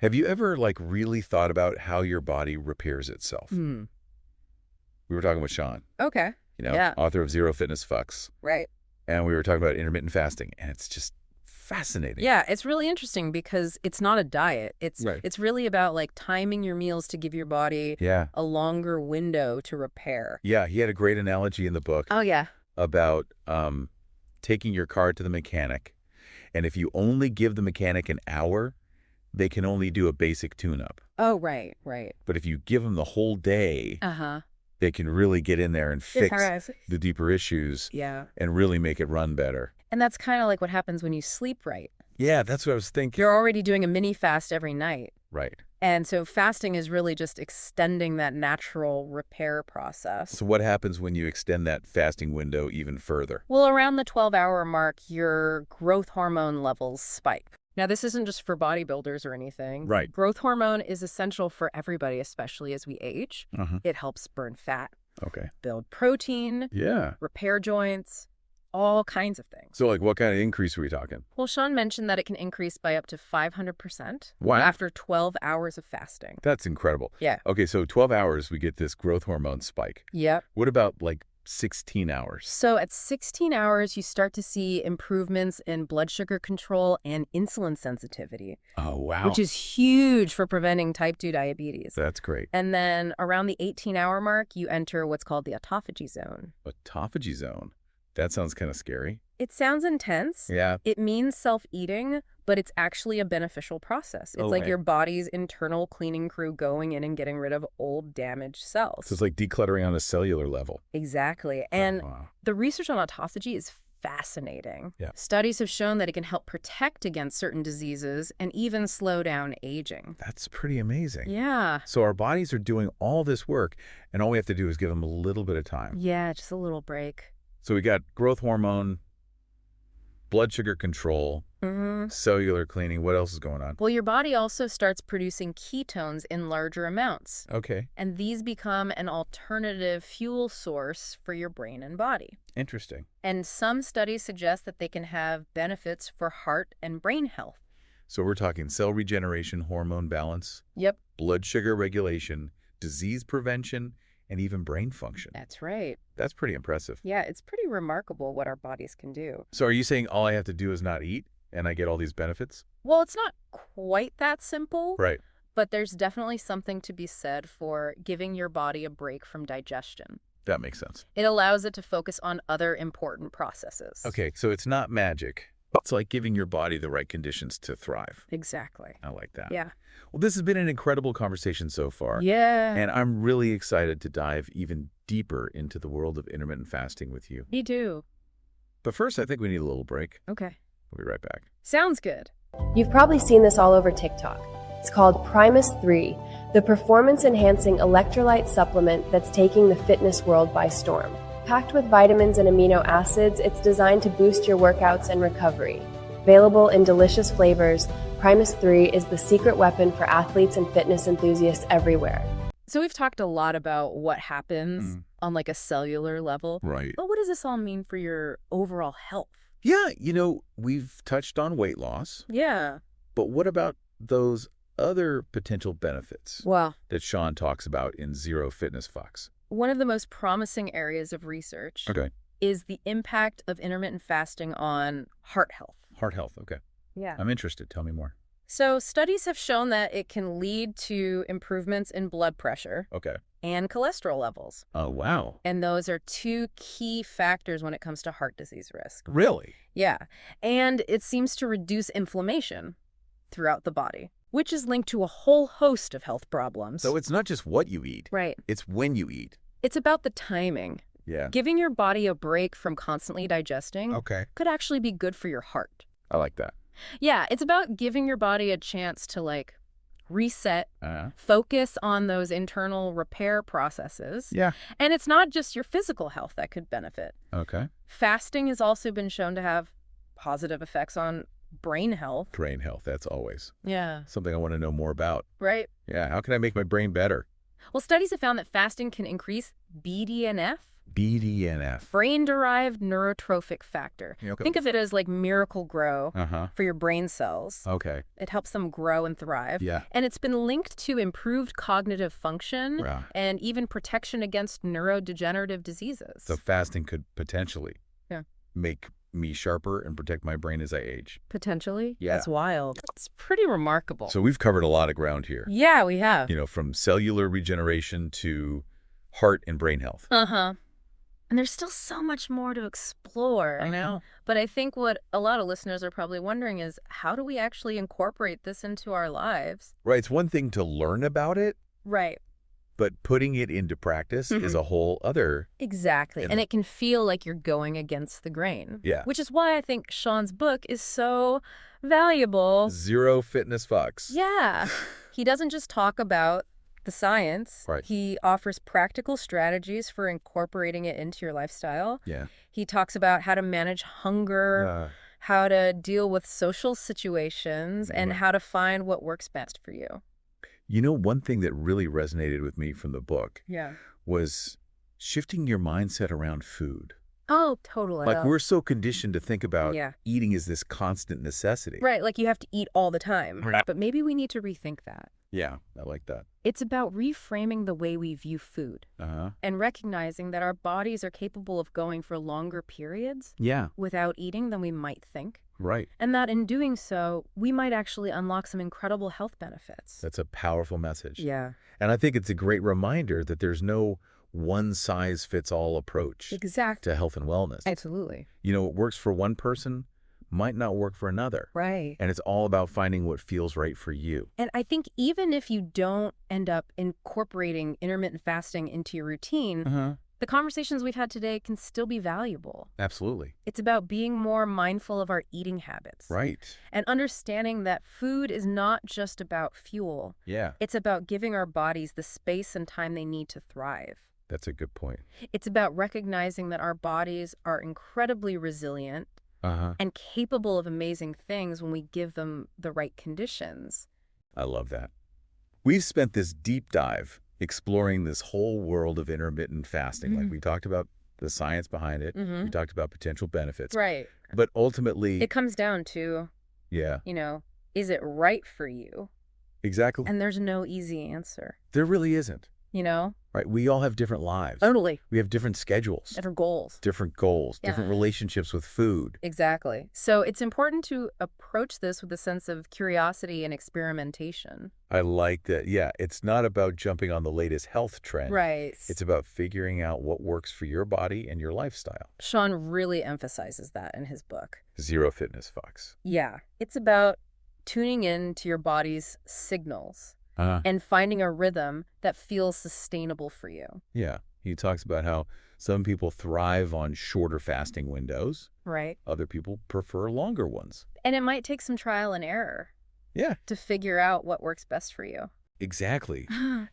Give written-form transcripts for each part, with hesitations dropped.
Have you ever, like, really thought about how your body repairs itself? Hmm. We were talking with Sean, Okay. Yeah. author of Zero Fitness FucX, Right. and we were talking about intermittent fasting, and it's just fascinating. Yeah, it's really interesting because it's not a diet. Right. It's really about like timing your meals to give your body Yeah. a longer window to repair. Yeah, he had a great analogy in the book Oh, yeah. about taking your car to the mechanic, and if you only give the mechanic an hour, they can only do a basic tune-up. Oh, right. But if you give them the whole day, Uh-huh. they can really get in there and fix the deeper issues Yeah. and really make it run better. And that's kind of like what happens when you sleep right. Yeah, that's what I was thinking. You're already doing a mini fast every night. Right. And so fasting is really just extending that natural repair process. So what happens when you extend that fasting window even further? Well, around the 12-hour mark, your growth hormone levels spike. Now, this isn't just for bodybuilders or anything. Right. Growth hormone is essential for everybody, especially as we age. Uh-huh. It helps burn fat, Okay. build protein, Yeah. repair joints, all kinds of things. So, like, what kind of increase are we talking? Well, Sean mentioned that it can increase by up to 500% Wow. after 12 hours of fasting. That's incredible. Yeah. Okay, so 12 hours, we get this growth hormone spike. Yep. What about, like, 16 hours? So at 16 hours, you start to see improvements in blood sugar control and insulin sensitivity, Oh, wow. which is huge for preventing type 2 diabetes. That's great. And then around the 18-hour mark, you enter what's called the autophagy zone. Autophagy zone. That sounds kind of scary. It sounds intense. Yeah. It means self-eating, but it's actually a beneficial process. It's like Okay. your body's internal cleaning crew going in and getting rid of old damaged cells. So it's like decluttering on a cellular level. Exactly. And Wow. the research on autophagy is fascinating. Yeah. Studies have shown that it can help protect against certain diseases and even slow down aging. That's pretty amazing. Yeah. So our bodies are doing all this work, and all we have to do is give them a little bit of time. Yeah, just a little break. So we got growth hormone, blood sugar control, cellular cleaning. What else is going on? Well, your body also starts producing ketones in larger amounts. Okay. And these become an alternative fuel source for your brain and body. Interesting. And some studies suggest that they can have benefits for heart and brain health. So we're talking cell regeneration, hormone balance, Yep, blood sugar regulation, disease prevention, and even brain function. that's right. That's pretty impressive. Yeah, it's pretty remarkable what our bodies can do. So are you saying all I have to do is not eat and I get all these benefits? Well, it's not quite that simple, Right. but there's definitely something to be said for giving your body a break from digestion. That makes sense. It allows it to focus on other important processes. Okay, so it's not magic. It's like giving your body the right conditions to thrive. Exactly. I like that. Yeah. Well, this has been an incredible conversation so far. Yeah. And I'm really excited to dive even deeper into the world of intermittent fasting with you. Me too. But first, I think we need a little break. Okay. We'll be right back. Sounds good. You've probably seen this all over TikTok. It's called Primus 3, the performance-enhancing electrolyte supplement that's taking the fitness world by storm. Packed with vitamins and amino acids, it's designed to boost your workouts and recovery. Available in delicious flavors, Primus 3 is the secret weapon for athletes and fitness enthusiasts everywhere. So we've talked a lot about what happens on like a cellular level. Right. But what does this all mean for your overall health? Yeah, we've touched on weight loss, Yeah. but what about those other potential benefits Well, that Sean talks about in Zero Fitness FucX? one of the most promising areas of research Okay. is the impact of intermittent fasting on heart health. Heart health. Okay. Yeah. I'm interested. Tell me more. So studies have shown that it can lead to improvements in blood pressure Okay. and cholesterol levels. Oh, wow. And those are two key factors when it comes to heart disease risk. Really? Yeah. And it seems to reduce inflammation throughout the body, which is linked to a whole host of health problems. So it's not just what you eat. Right. It's when you eat. It's about the timing. Yeah. Giving your body a break from constantly digesting Okay. could actually be good for your heart. I like that. Yeah, it's about giving your body a chance to like reset, focus on those internal repair processes. Yeah. And it's not just your physical health that could benefit. Okay. Fasting has also been shown to have positive effects on brain health. Brain health. That's always Yeah. something I want to know more about. Right. Yeah. How can I make my brain better? Well, studies have found that fasting can increase BDNF, BDNF. Brain-derived neurotrophic factor. Okay. Think of it as like Miracle Grow for your brain cells. Okay. It helps them grow and thrive. Yeah. And it's been linked to improved cognitive function Wow. and even protection against neurodegenerative diseases. So fasting could potentially make me sharper and protect my brain as I age. Potentially? Yeah. That's wild. It's pretty remarkable. So we've covered a lot of ground here. Yeah, we have. You know, from cellular regeneration to heart and brain health. Uh-huh. And there's still so much more to explore. I know. But I think what a lot of listeners are probably wondering is, how do we actually incorporate this into our lives? Right. It's one thing to learn about it, Right. but putting it into practice is a whole other. Exactly. And it can feel like you're going against the grain. Yeah. Which is why I think Sean's book is so valuable. Zero Fitness Fucks. Yeah. He doesn't just talk about the science. Right. He offers practical strategies for incorporating it into your lifestyle. Yeah. He talks about how to manage hunger, how to deal with social situations, and how to find what works best for you. You know, one thing that really resonated with me from the book was shifting your mindset around food. Oh, totally. Like, we're so conditioned to think about Yeah. eating as this constant necessity. Right, like you have to eat all the time. Right. But maybe we need to rethink that. Yeah, I like that. It's about reframing the way we view food Uh-huh. and recognizing that our bodies are capable of going for longer periods Yeah, without eating than we might think. right. And that in doing so, we might actually unlock some incredible health benefits. That's a powerful message. Yeah. And I think it's a great reminder that there's no one-size-fits-all approach Exactly. to health and wellness. Absolutely. You know, what works for one person might not work for another. Right. And it's all about finding what feels right for you. And I think even if you don't end up incorporating intermittent fasting into your routine, the conversations we've had today can still be valuable. Absolutely. It's about being more mindful of our eating habits. Right. And understanding that food is not just about fuel. Yeah, It's about giving our bodies the space and time they need to thrive. that's a good point. It's about recognizing that our bodies are incredibly resilient Uh-huh. and capable of amazing things when we give them the right conditions. I love that. We've spent this deep dive exploring this whole world of intermittent fasting. Like, we talked about the science behind it. We talked about potential benefits. Right. But ultimately, It comes down to, yeah, is it right for you? exactly. And there's no easy answer, There really isn't. Right? We all have different lives. Totally. We have different schedules, Different goals. different goals, Yeah. different relationships with food. Exactly. So it's important to approach this with a sense of curiosity and experimentation. I like that. Yeah, it's not about jumping on the latest health trend. Right. It's about figuring out what works for your body and your lifestyle. Sean really emphasizes that in his book. Zero Fitness Fucks. Yeah. It's about tuning in to your body's signals and finding a rhythm that feels sustainable for you. Yeah. He talks about how some people thrive on shorter fasting windows. Right. Other people prefer longer ones. And it might take some trial and error Yeah, to figure out what works best for you. exactly.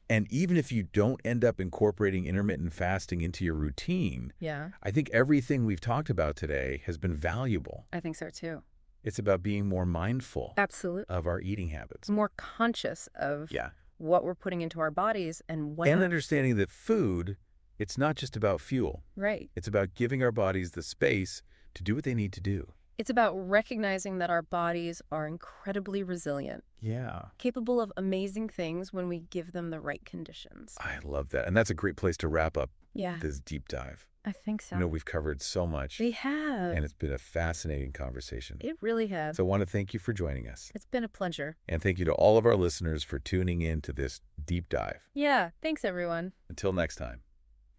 And even if you don't end up incorporating intermittent fasting into your routine, Yeah, I think everything we've talked about today has been valuable. I think so too. It's about being more mindful Absolutely. of our eating habits. More conscious of Yeah. what we're putting into our bodies and when. And understanding that food, it's not just about fuel. Right. It's about giving our bodies the space to do what they need to do. It's about recognizing that our bodies are incredibly resilient, Yeah. capable of amazing things when we give them the right conditions. I love that. And that's a great place to wrap up Yeah, this deep dive. I think so. You know, we've covered so much, We have. and it's been a fascinating conversation. It really has. So I want to thank you for joining us. It's been a pleasure. And thank you to all of our listeners for tuning in to this deep dive. Yeah, thanks everyone. Until next time.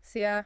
See ya.